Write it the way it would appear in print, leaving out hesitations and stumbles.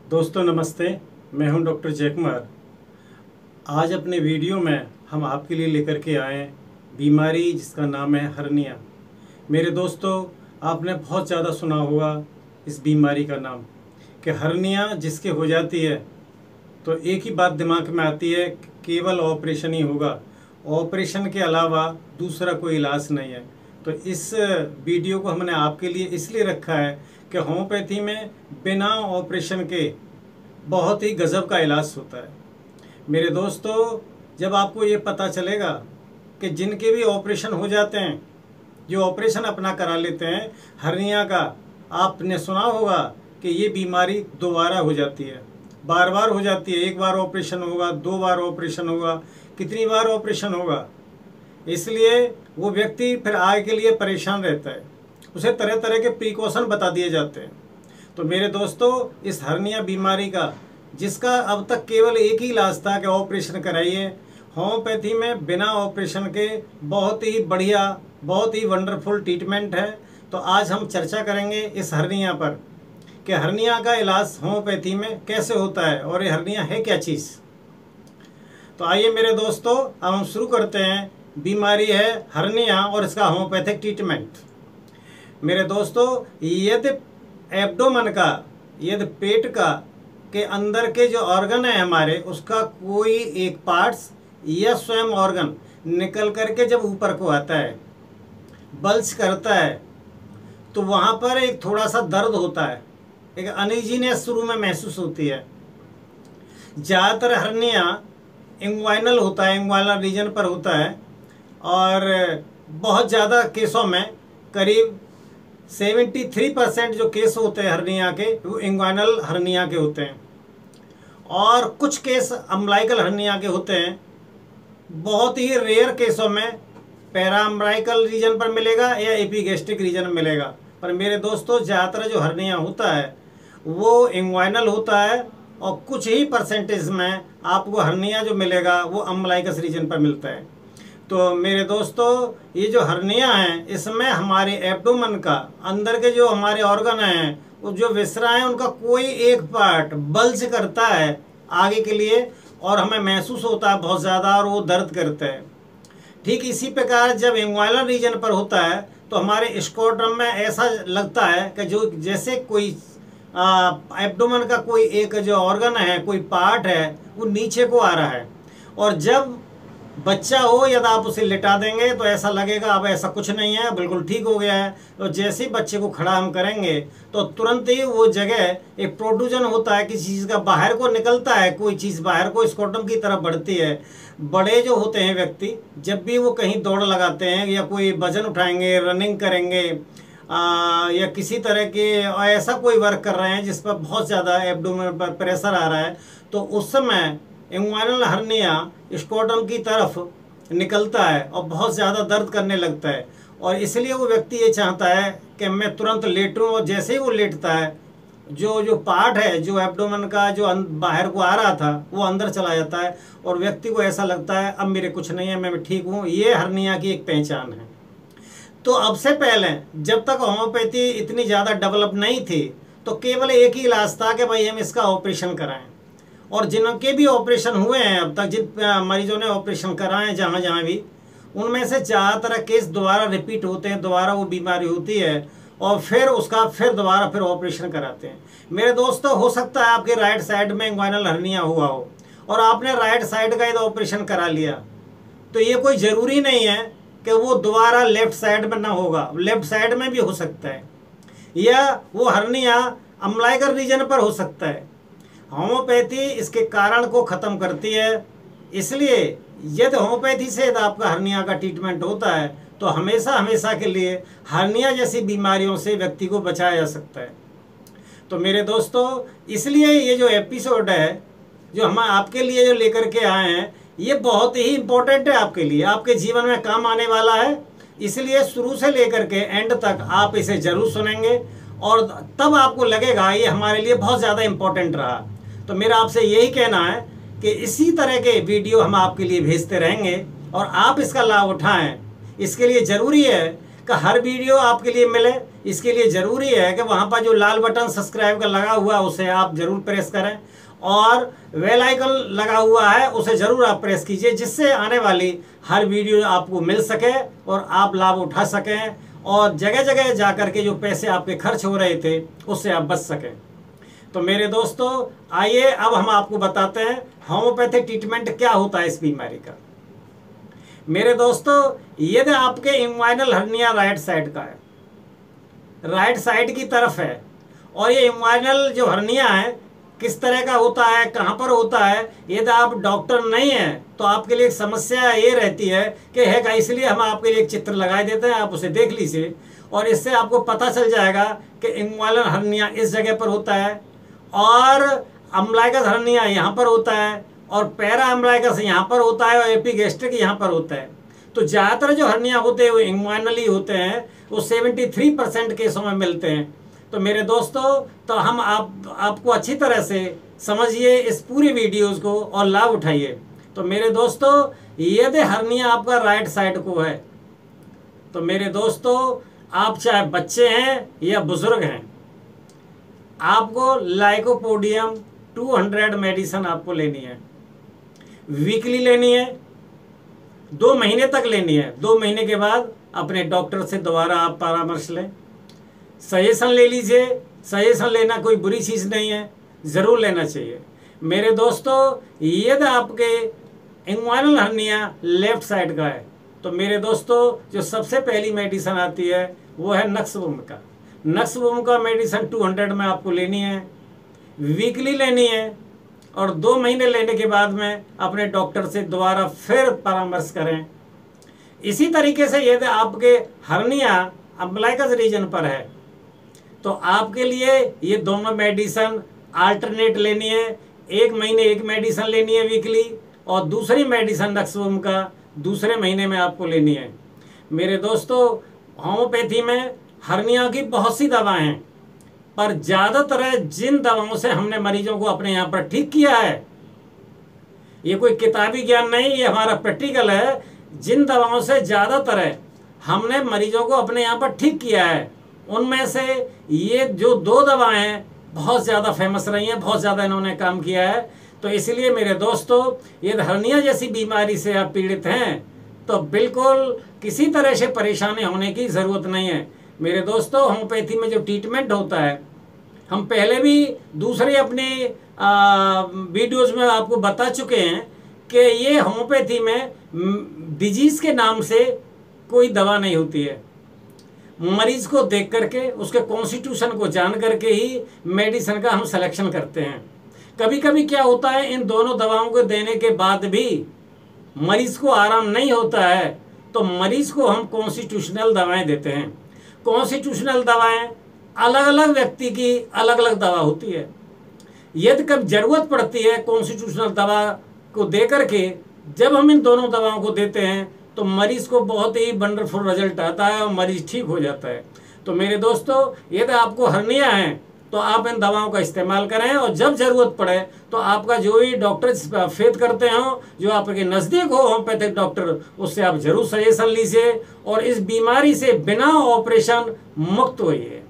दोस्तों नमस्ते। मैं हूं डॉक्टर जयकुमार। आज अपने वीडियो में हम आपके लिए लेकर के आए बीमारी जिसका नाम है हर्निया। मेरे दोस्तों, आपने बहुत ज़्यादा सुना होगा इस बीमारी का नाम कि हर्निया जिसके हो जाती है तो एक ही बात दिमाग में आती है कि केवल ऑपरेशन ही होगा, ऑपरेशन के अलावा दूसरा कोई इलाज नहीं है। तो इस वीडियो को हमने आपके लिए इसलिए रखा है कि होम्योपैथी में बिना ऑपरेशन के बहुत ही गज़ब का इलाज होता है। मेरे दोस्तों, जब आपको ये पता चलेगा कि जिनके भी ऑपरेशन हो जाते हैं, जो ऑपरेशन अपना करा लेते हैं हर्निया का, आपने सुना होगा कि ये बीमारी दोबारा हो जाती है, बार बार हो जाती है। एक बार ऑपरेशन होगा, दो बार ऑपरेशन होगा, कितनी बार ऑपरेशन होगा। इसलिए वो व्यक्ति फिर आगे के लिए परेशान रहता है, उसे तरह तरह के प्रिकॉशन बता दिए जाते हैं। तो मेरे दोस्तों, इस हर्निया बीमारी का जिसका अब तक केवल एक ही इलाज था कि ऑपरेशन कराइए, होम्योपैथी में बिना ऑपरेशन के बहुत ही बढ़िया, बहुत ही वंडरफुल ट्रीटमेंट है। तो आज हम चर्चा करेंगे इस हर्निया पर कि हर्निया का इलाज होम्योपैथी में कैसे होता है और ये हर्निया है क्या चीज़। तो आइए मेरे दोस्तों, अब हम शुरू करते हैं। बीमारी है हर्निया और इसका होम्योपैथिक ट्रीटमेंट। मेरे दोस्तों, यदि एब्डोमेन का, यदि पेट का के अंदर के जो ऑर्गन है हमारे, उसका कोई एक पार्ट्स या स्वयं ऑर्गन निकल करके जब ऊपर को आता है, बल्ज करता है, तो वहाँ पर एक थोड़ा सा दर्द होता है, एक अनईजीनेस शुरू में महसूस होती है। ज़्यादातर हर्निया इंग्वाइनल होता है, इंग्वाइनल रीजन पर होता है, और बहुत ज़्यादा केसों में करीब 73% जो केस होते हैं हर्निया के, वो इंग्वाइनल हर्निया के होते हैं, और कुछ केस अम्बलाइकल हर्निया के होते हैं। बहुत ही रेयर केसों में पैरा अम्बलाइकल रीजन पर मिलेगा या एपिगैस्ट्रिक रीजन में मिलेगा। पर मेरे दोस्तों, ज़्यादातर जो हर्निया होता है वो इंग्वाइनल होता है, और कुछ ही परसेंटेज में आपको हर्निया जो मिलेगा वो अम्बलाइकस रीजन पर मिलता है। तो मेरे दोस्तों, ये जो हर्निया है, इसमें हमारे एब्डोमेन का अंदर के जो हमारे ऑर्गन हैं, वो जो विसरा है, उनका कोई एक पार्ट बल्ज करता है आगे के लिए, और हमें महसूस होता है बहुत ज़्यादा, और वो दर्द करता है। ठीक इसी प्रकार जब इंग्वाइनल रीजन पर होता है तो हमारे स्क्रोटम में ऐसा लगता है कि जो जैसे कोई एब्डोमेन का कोई एक जो ऑर्गन है, कोई पार्ट है, वो नीचे को आ रहा है। और जब बच्चा हो, यदि आप उसे लिटा देंगे तो ऐसा लगेगा अब ऐसा कुछ नहीं है, बिल्कुल ठीक हो गया है। तो जैसे ही बच्चे को खड़ा हम करेंगे तो तुरंत ही वो जगह एक प्रोट्रूजन होता है, किसी चीज़ का बाहर को निकलता है, कोई चीज़ बाहर को स्क्रोटम की तरफ बढ़ती है। बड़े जो होते हैं व्यक्ति, जब भी वो कहीं दौड़ लगाते हैं या कोई वजन उठाएंगे, रनिंग करेंगे, या किसी तरह के ऐसा कोई वर्क कर रहे हैं जिस पर बहुत ज़्यादा एब्डोमेन पर प्रेशर आ रहा है, तो उस समय इंग्वाइनल हर्निया स्क्रोटम की तरफ निकलता है और बहुत ज़्यादा दर्द करने लगता है। और इसलिए वो व्यक्ति ये चाहता है कि मैं तुरंत लेटूं, और जैसे ही वो लेटता है, जो पार्ट है, जो एब्डोमेन का जो बाहर को आ रहा था, वो अंदर चला जाता है, और व्यक्ति को ऐसा लगता है अब मेरे कुछ नहीं है, मैं ठीक हूँ। ये हर्निया की एक पहचान है। तो अब से पहले जब तक होम्योपैथी इतनी ज़्यादा डेवलप नहीं थी, तो केवल एक ही इलाज था कि भाई हम इसका ऑपरेशन कराएं। और जिनके भी ऑपरेशन हुए हैं अब तक, जिन मरीजों ने ऑपरेशन कराए हैं जहाँ जहाँ भी, उनमें से ज़्यादातर केस दोबारा रिपीट होते हैं, दोबारा वो बीमारी होती है, और फिर उसका फिर दोबारा फिर ऑपरेशन कराते हैं। मेरे दोस्तों, हो सकता है आपके राइट साइड में इंग्वाइनल हर्निया हुआ हो और आपने राइट साइड का यदि ऑपरेशन करा लिया, तो ये कोई ज़रूरी नहीं है कि वो दोबारा लेफ्ट साइड में ना होगा, लेफ्ट साइड में भी हो सकता है, या वो हर्निया अम्बलाइकल रीजन पर हो सकता है। होम्योपैथी इसके कारण को ख़त्म करती है। इसलिए यदि होम्योपैथी से यदि आपका हर्निया का ट्रीटमेंट होता है तो हमेशा हमेशा के लिए हर्निया जैसी बीमारियों से व्यक्ति को बचाया जा सकता है। तो मेरे दोस्तों, इसलिए ये जो एपिसोड है, जो हम आपके लिए जो लेकर के आए हैं, ये बहुत ही इम्पोर्टेंट है आपके लिए, आपके जीवन में काम आने वाला है। इसलिए शुरू से लेकर के एंड तक आप इसे ज़रूर सुनेंगे, और तब आपको लगेगा ये हमारे लिए बहुत ज़्यादा इम्पोर्टेंट रहा। तो मेरा आपसे यही कहना है कि इसी तरह के वीडियो हम आपके लिए भेजते रहेंगे, और आप इसका लाभ उठाएं। इसके लिए ज़रूरी है का हर वीडियो आपके लिए मिले, इसके लिए ज़रूरी है कि वहाँ पर जो लाल बटन सब्सक्राइब का लगा हुआ है उसे आप ज़रूर प्रेस करें और बेल आइकन लगा हुआ है उसे ज़रूर आप प्रेस कीजिए, जिससे आने वाली हर वीडियो आपको मिल सके और आप लाभ उठा सकें और जगह जगह जा कर के जो पैसे आपके खर्च हो रहे थे उससे आप बच सकें। तो मेरे दोस्तों, आइए अब हम आपको बताते हैं होम्योपैथिक ट्रीटमेंट क्या होता है इस बीमारी का। मेरे दोस्तों, यदि आपके इंग्वाइनल हर्निया राइट साइड का है, राइट साइड की तरफ है, और ये इंग्वाइनल जो हर्निया है किस तरह का होता है, कहाँ पर होता है, यदि आप डॉक्टर नहीं हैं तो आपके लिए एक समस्या ये रहती है कि है का, इसलिए हम आपके लिए एक चित्र लगा देते हैं, आप उसे देख लीजिए और इससे आपको पता चल जाएगा कि इंग्वाइनल हर्निया इस जगह पर होता है और अम्बलाइकस हर्निया यहाँ पर होता है और पैरा अम्बलाइकस यहाँ पर होता है और एपिगैस्ट्रिक यहाँ पर होता है। तो ज़्यादातर जो हर्निया होते हैं वो इंग्वाइनली होते हैं, वो 73% केसों में मिलते हैं। तो मेरे दोस्तों, तो हम आपको अच्छी तरह से समझिए इस पूरी वीडियोज़ को और लाभ उठाइए। तो मेरे दोस्तों, यदि हर्निया आपका राइट साइड को है तो मेरे दोस्तों, आप चाहे बच्चे हैं या बुजुर्ग हैं, आपको लाइकोपोडियम 200 मेडिसिन आपको लेनी है, वीकली लेनी है, 2 महीने तक लेनी है। 2 महीने के बाद अपने डॉक्टर से दोबारा आप परामर्श लें, सजेशन ले लीजिए। सजेशन लेना कोई बुरी चीज़ नहीं है, ज़रूर लेना चाहिए। मेरे दोस्तों, यदि आपके इंग्वाइनल हर्निया लेफ्ट साइड का है तो मेरे दोस्तों, जो सबसे पहली मेडिसिन आती है वो है नक्सवुम का। नक्सवुम का मेडिसिन 200 में आपको लेनी है, वीकली लेनी है और 2 महीने लेने के बाद में अपने डॉक्टर से दोबारा फिर परामर्श करें। इसी तरीके से यदि आपके हर्निया अम्बलाइकस रीजन पर है तो आपके लिए ये दोनों मेडिसिन अल्टरनेट लेनी है। 1 महीने एक मेडिसिन लेनी है वीकली और दूसरी मेडिसिन नक्सवुम का दूसरे महीने में आपको लेनी है। मेरे दोस्तों, होम्योपैथी में हर्निया की बहुत सी दवाएं हैं, पर ज़्यादातर जिन दवाओं से हमने मरीजों को अपने यहाँ पर ठीक किया है, ये कोई किताबी ज्ञान नहीं, ये हमारा प्रैक्टिकल है। जिन दवाओं से ज़्यादातर हमने मरीजों को अपने यहाँ पर ठीक किया है, उनमें से ये जो 2 दवाएं हैं बहुत ज़्यादा फेमस रही हैं, बहुत ज़्यादा इन्होंने काम किया है। तो इसलिए मेरे दोस्तों, यदि हर्निया जैसी बीमारी से आप पीड़ित हैं तो बिल्कुल किसी तरह से परेशानी होने की ज़रूरत नहीं है। मेरे दोस्तों, होम्योपैथी में जो ट्रीटमेंट होता है, हम पहले भी दूसरे अपने वीडियोज़ में आपको बता चुके हैं कि ये होम्योपैथी में डिजीज़ के नाम से कोई दवा नहीं होती है। मरीज को देख करके, उसके कॉन्स्टिट्यूशन को जान करके ही मेडिसिन का हम सिलेक्शन करते हैं। कभी कभी क्या होता है, इन दोनों दवाओं को देने के बाद भी मरीज को आराम नहीं होता है तो मरीज को हम कॉन्स्टिट्यूशनल दवाएं देते हैं। कॉन्स्टिट्यूशनल दवाएं अलग अलग व्यक्ति की अलग अलग दवा होती है। यदि कब ज़रूरत पड़ती है कॉन्स्टिट्यूशनल दवा को दे करके, जब हम इन दोनों दवाओं को देते हैं तो मरीज़ को बहुत ही वंडरफुल रिजल्ट आता है और मरीज़ ठीक हो जाता है। तो मेरे दोस्तों, यदि आपको हर्निया है तो आप इन दवाओं का इस्तेमाल करें और जब ज़रूरत पड़े तो आपका जो भी डॉक्टर फेथ करते हो, जो आपके नज़दीक हो होम्योपैथिक डॉक्टर, उससे आप ज़रूर सजेशन लीजिए और इस बीमारी से बिना ऑपरेशन मुक्त होइए।